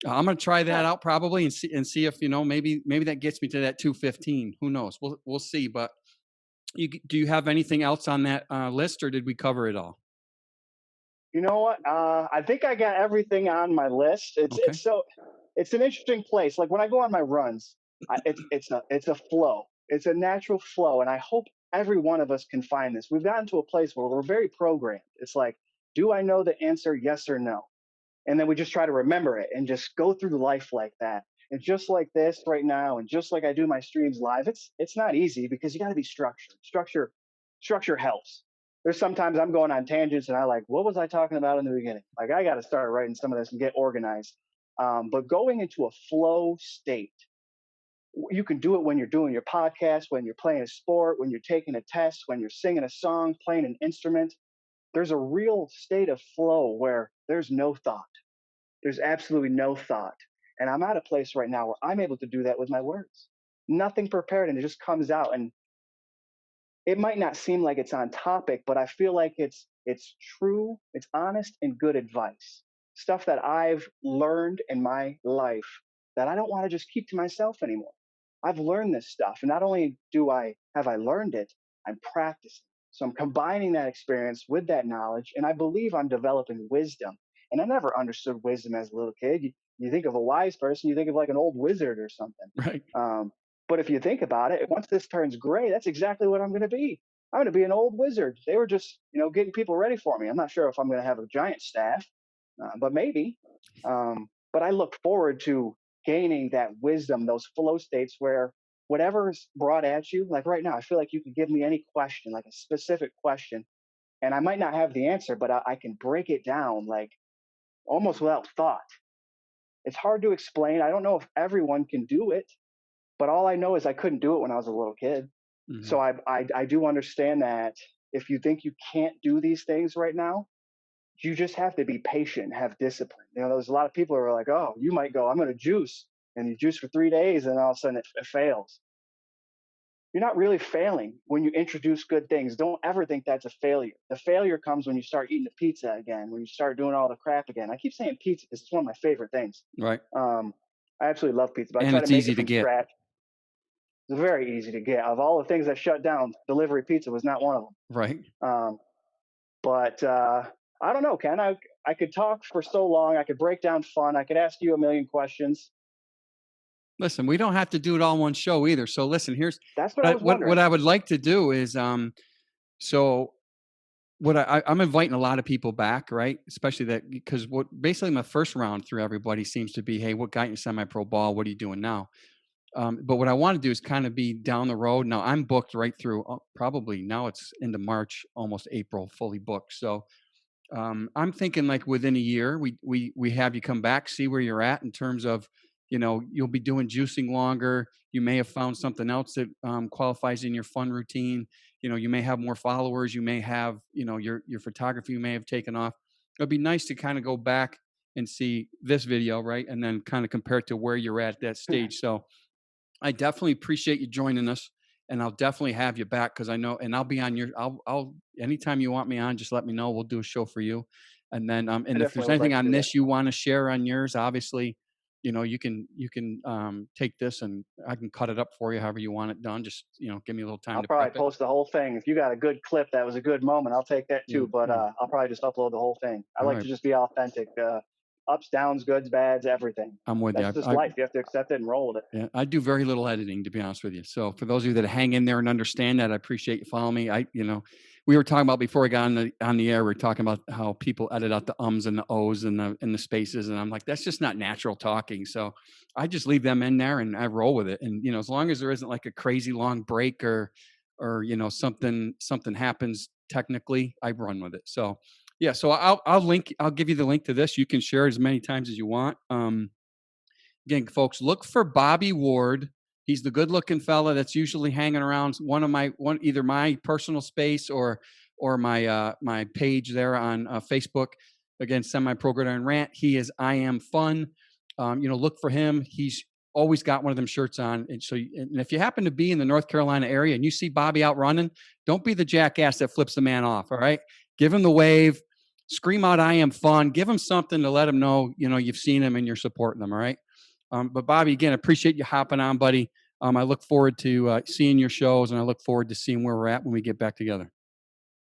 I'm going to try that out probably and see if maybe that gets me to that 215. Who knows? We'll see. But do you have anything else on that list, or did we cover it all? You know what? I think I got everything on my list. Okay. It's an interesting place. Like when I go on my runs, it's a flow. It's a natural flow, and I hope every one of us can find this. We've gotten to a place where we're very programmed. It's like, do I know the answer? Yes or no? And then we just try to remember it and just go through life like that. And just like this right now, and just like I do my streams live, it's not easy because you got to be structured. Structure helps. There's sometimes I'm going on tangents and I like, what was I talking about in the beginning? Like I got to start writing some of this and get organized. But going into a flow state, you can do it when you're doing your podcast, when you're playing a sport, when you're taking a test, when you're singing a song, playing an instrument. There's a real state of flow where there's no thought. There's absolutely no thought. And I'm at a place right now where I'm able to do that with my words. Nothing prepared, and it just comes out. And it might not seem like it's on topic, but I feel like it's true, it's honest and good advice. Stuff that I've learned in my life that I don't want to just keep to myself anymore. I've learned this stuff, and not only have I learned it, I'm practicing. So I'm combining that experience with that knowledge, and I believe I'm developing wisdom. And I never understood wisdom as a little kid. You think of a wise person, you think of like an old wizard or something. Right. But if you think about it, once this turns gray, that's exactly what I'm going to be. I'm going to be an old wizard. They were just, getting people ready for me. I'm not sure if I'm going to have a giant staff, but maybe. But I look forward to gaining that wisdom, those flow states where whatever's brought at you, like right now, I feel like you could give me any question, like a specific question, and I might not have the answer, but I can break it down like almost without thought. It's hard to explain. I don't know if everyone can do it, but all I know is I couldn't do it when I was a little kid. Mm-hmm. So I do understand that if you think you can't do these things right now, you just have to be patient, have discipline. There's a lot of people who are like, oh, you might go, I'm going to juice, and you juice for 3 days, and all of a sudden it fails. You're not really failing when you introduce good things. Don't ever think that's a failure. The failure comes when you start eating the pizza again, when you start doing all the crap again. I keep saying pizza because it's one of my favorite things. Right. I absolutely love pizza, but and I try it's to make easy it from to get. scratch. It's very easy to get. Of all the things that shut down, delivery pizza was not one of them. Right. But I don't know, Ken. I could talk for so long. I could break down fun. I could ask you a million questions. Listen, we don't have to do it all in one show either. So listen, that's what I was wondering. What I would like to do is so what I'm inviting a lot of people back, right? Especially that because what basically my first round through everybody seems to be, hey, what got you semi-pro ball? What are you doing now? But what I want to do is kind of be down the road. Now I'm booked right through probably now it's into March, almost April, fully booked. So I'm thinking like within a year, we have you come back, see where you're at in terms of, you'll be doing juicing longer. You may have found something else that qualifies in your fun routine. You may have more followers. You may have, your photography may have taken off. It'd be nice to kind of go back and see this video, right? And then kind of compare it to where you're at that stage. So I definitely appreciate you joining us. And I'll definitely have you back because I know, and I'll be on I'll anytime you want me on, just let me know. We'll do a show for you. And then, and if there's anything on this you want to share on yours, obviously, you can take this and I can cut it up for you however you want it done. Just, give me a little time. I'll probably post the whole thing. If you got a good clip, that was a good moment. I'll take that too. But I'll probably just upload the whole thing. I like to just be authentic. Ups, downs, goods, bads, everything. I'm with you. That's just life. You have to accept it and roll with it. Yeah, I do very little editing, to be honest with you. So for those of you that hang in there and understand that, I appreciate you following me. we were talking about before we got on the air, we were talking about how people edit out the ums and the ohs and the spaces. And I'm like, that's just not natural talking. So I just leave them in there and I roll with it. And, as long as there isn't like a crazy long break or something happens technically, I run with it. So yeah, so I'll give you the link to this. You can share it as many times as you want. Again, folks, look for Bobby Ward. He's the good-looking fella that's usually hanging around either my personal space or my page there on Facebook. Again, Semi-Pro Gridiron Rant. He is I Am Fun. Look for him. He's always got one of them shirts on. And so, and if you happen to be in the North Carolina area and you see Bobby out running, don't be the jackass that flips the man off. All right, give him the wave. Scream out, I am fun. Give him something to let him know, you've seen him and you're supporting them. All right. But Bobby, again, appreciate you hopping on, buddy. I look forward to seeing your shows, and I look forward to seeing where we're at when we get back together.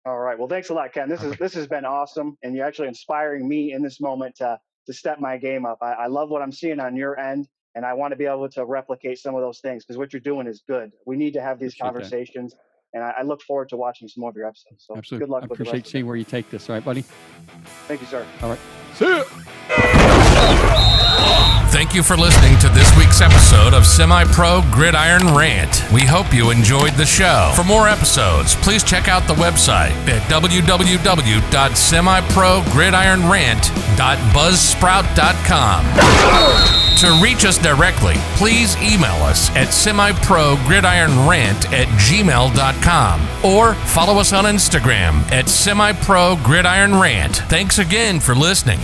All right. Well, thanks a lot, Ken. This has been awesome, and you're actually inspiring me in this moment to step my game up. I love what I'm seeing on your end, and I want to be able to replicate some of those things because what you're doing is good. We need to have these conversations, and I look forward to watching some more of your episodes. So absolutely. Good luck. I with appreciate seeing where you take this. All right, buddy. Thank you, sir. All right. See ya. Thank you for listening to this week's episode of Semi-Pro Gridiron Rant. We hope you enjoyed the show. For more episodes, please check out the website at www.semiprogridironrant.buzzsprout.com. To reach us directly, please email us at semiprogridironrant@gmail.com or follow us on Instagram at Semi-Pro Gridiron Rant. Thanks again for listening.